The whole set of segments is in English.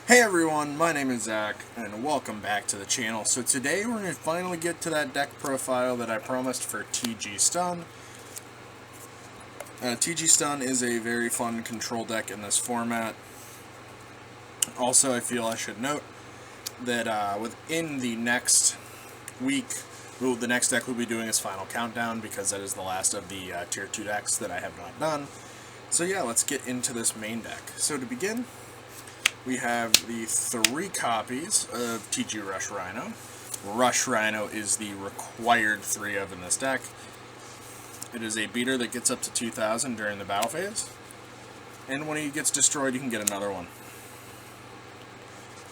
Hey everyone, my name is Zach, and welcome back to the channel. So today we're going to finally get to that deck profile that I promised for TG Stun. TG Stun is a very fun control deck in this format. Also, I feel I should note that within the next week, the next deck we'll be doing is Final Countdown, because that is the last of the Tier 2 decks that I have not done. So yeah, let's get into this main deck. So to begin, we have the 3 copies of TG Rush Rhino. Rush Rhino is the required 3 of in this deck. It is a beater that gets up to 2,000 during the battle phase, and when he gets destroyed you can get another one.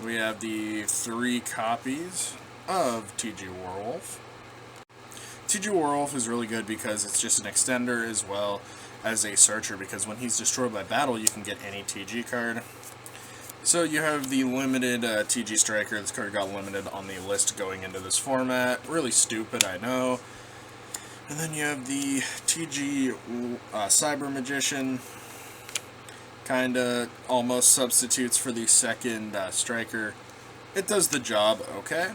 We have the 3 copies of TG Warwolf. TG Warwolf is really good because it's just an extender as well as a searcher, because when he's destroyed by battle you can get any TG card. So you have the limited TG Striker. This card got limited on the list going into this format. Really stupid, I know. And then you have the TG Cyber Magician. Kinda almost substitutes for the second Striker. It does the job okay,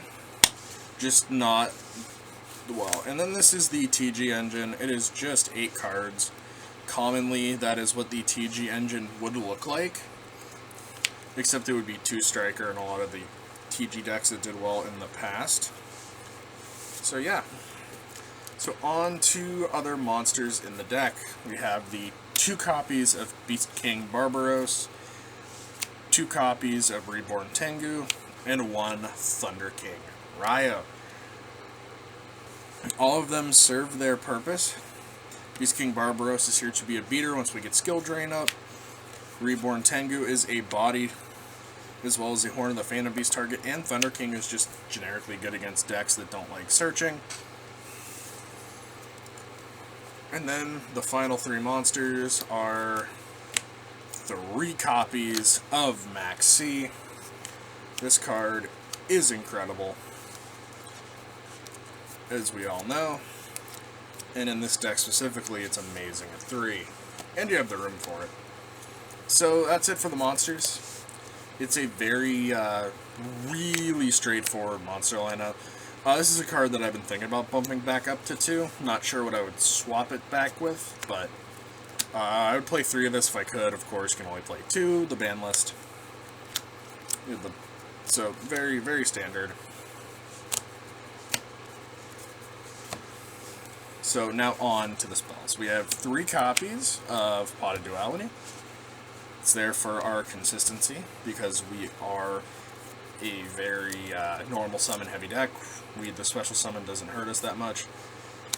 just not well. And then this is the TG Engine. It is just 8 cards. Commonly, that is what the TG Engine would look like, except it would be 2 Striker and a lot of the TG decks that did well in the past. So yeah. So on to other monsters in the deck. We have the 2 copies of Beast King Barbaros, 2 copies of Reborn Tengu, and 1 Thunder King Ryo. All of them serve their purpose. Beast King Barbaros is here to be a beater once we get skill drain up. Reborn Tengu is a body, as well as a Horn of the Phantom Beast target, and Thunder King is just generically good against decks that don't like searching. And then the final 3 monsters are 3 copies of Maxx C. This card is incredible, as we all know, and in this deck specifically it's amazing at 3, and you have the room for it. So that's it for the monsters. It's a very, really straightforward monster lineup. This is a card that I've been thinking about bumping back up to 2. Not sure what I would swap it back with, but I would play 3 of this if I could. Of course, you can only play 2, the ban list. So, very, very standard. So now on to the spells. We have 3 copies of Pot of Duality. It's there for our consistency, because we are a very normal summon heavy deck. The special summon doesn't hurt us that much.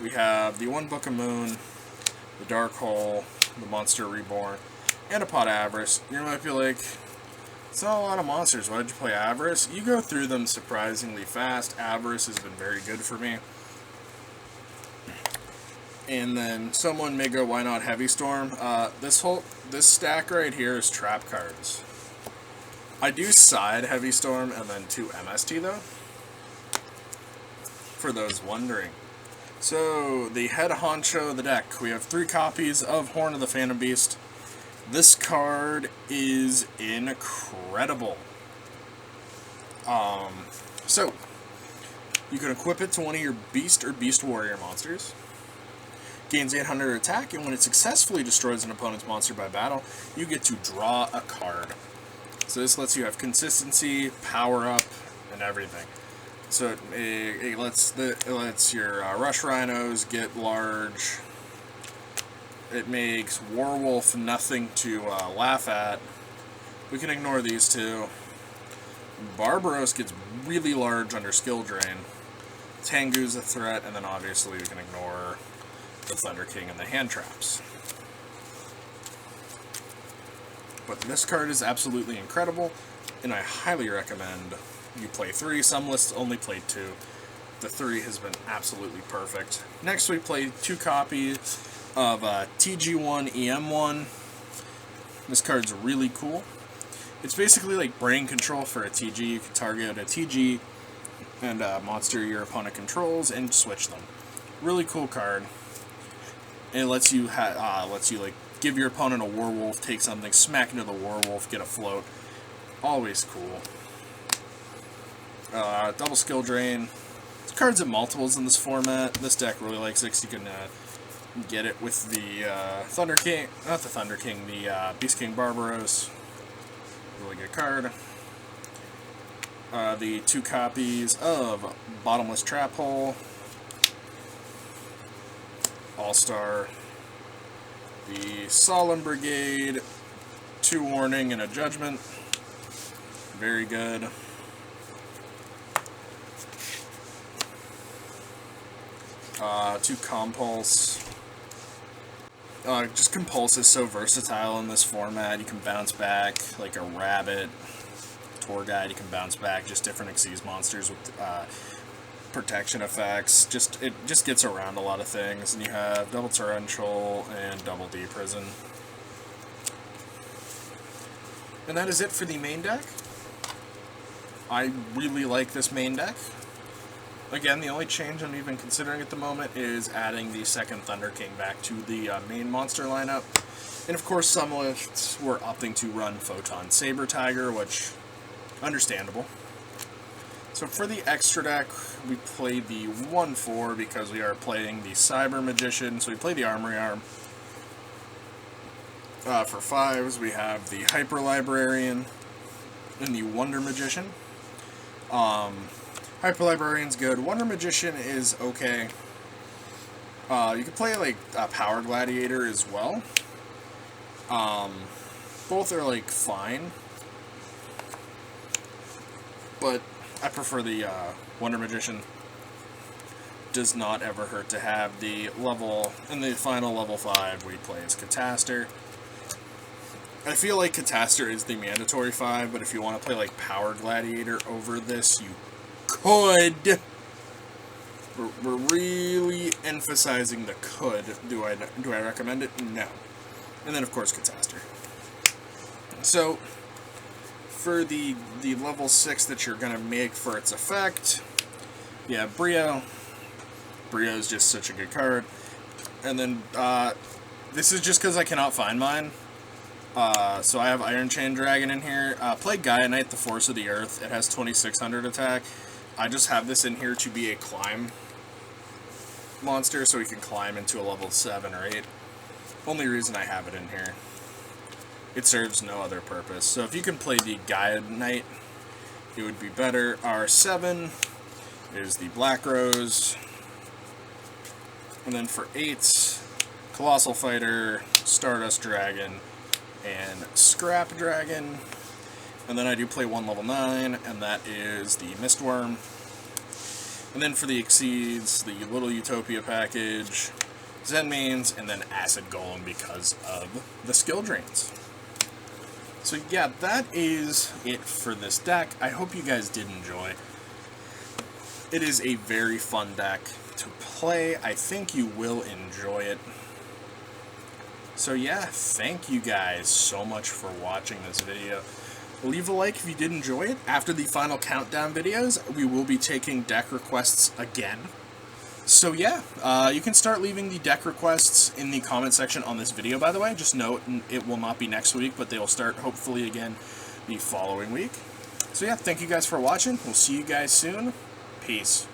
We have the 1 Book of Moon, the Dark Hole, the Monster Reborn, and a Pot of Avarice. You might be like, it's not a lot of monsters, why did you play Avarice? You go through them surprisingly fast. Avarice has been very good for me. And then someone may go, why not Heavy Storm? This stack right here is trap cards. I do side Heavy Storm and then 2 MST though, for those wondering. So, the head honcho of the deck, we have 3 copies of Horn of the Phantom Beast. This card is incredible. So, you can equip it to one of your Beast or Beast Warrior monsters. Gains 800 attack, and when it successfully destroys an opponent's monster by battle, you get to draw a card. So this lets you have consistency, power up, and everything. So it lets your Rush Rhinos get large. It makes Warwolf nothing to laugh at. We can ignore these 2. Barbaros gets really large under skill drain. Tengu's a threat, and then obviously we can ignore the Thunder King and the hand traps. But this card is absolutely incredible, and I highly recommend you play 3. Some lists only play 2. The 3 has been absolutely perfect. Next we play 2 copies of TG1 EM1. This card's really cool. It's basically like brain control for a TG. You can target a TG and a monster your opponent controls and switch them. Really cool card. It lets you like give your opponent a Warwolf, take something, smack into the Warwolf, get a float. Always cool. Double skill drain. There's cards at multiples in this format. This deck really likes it because you can get it with the Thunder King, not the Thunder King, the Beast King Barbaros. Really good card. The 2 copies of Bottomless Trap Hole, All-Star, the Solemn Brigade, 2 Warning and a Judgment. Very good. Two Compulse. Just Compulse is so versatile in this format. You can bounce back like a rabbit. Tour Guide, you can bounce back. Just different Xyz monsters with protection effects. It just gets around a lot of things. And you have Double Torrential and Double D Prison. And that is it for the main deck. I really like this main deck. Again, the only change I'm even considering at the moment is adding the second Thunder King back to the main monster lineup. And of course, some lists were opting to run Photon Saber Tiger, which, understandable. So for the extra deck, we play the 1/4 because we are playing the Cyber Magician, so we play the Armory Arm. For 5s, we have the Hyper Librarian and the Wonder Magician. Hyper Librarian's good. Wonder Magician is okay. You could play like a Power Gladiator as well. Both are like fine, but I prefer the Wonder Magician. Does not ever hurt to have the level. In the final level 5, we play as Cataster. I feel like Cataster is the mandatory 5, but if you want to play like Power Gladiator over this, you could. We're really emphasizing the could. Do I recommend it? No. And then of course Cataster. So for the level 6 that you're gonna make for its effect, yeah, Brio. Brio is just such a good card. And then this is just because I cannot find mine. So I have Iron Chain Dragon in here. Play Gaia Knight, the Force of the Earth. It has 2600 attack. I just have this in here to be a climb monster, so we can climb into a level 7 or 8. Only reason I have it in here. It serves no other purpose. So if you can play the Gaia Knight, it would be better. R7 is the Black Rose. And then for 8s, Colossal Fighter, Stardust Dragon, and Scrap Dragon. And then I do play 1 level 9, and that is the Mistworm. And then for the Exceeds, the Little Utopia package, Zenmaines, and then Acid Golem because of the skill drains. So yeah, that is it for this deck. I hope you guys did enjoy. It is a very fun deck to play. I think you will enjoy it. So yeah, thank you guys so much for watching this video. Leave a like if you did enjoy it. After the final countdown videos, we will be taking deck requests again. So yeah, you can start leaving the deck requests in the comment section on this video, by the way. Just note, it will not be next week, but they will start hopefully again the following week. So yeah, thank you guys for watching. We'll see you guys soon. Peace.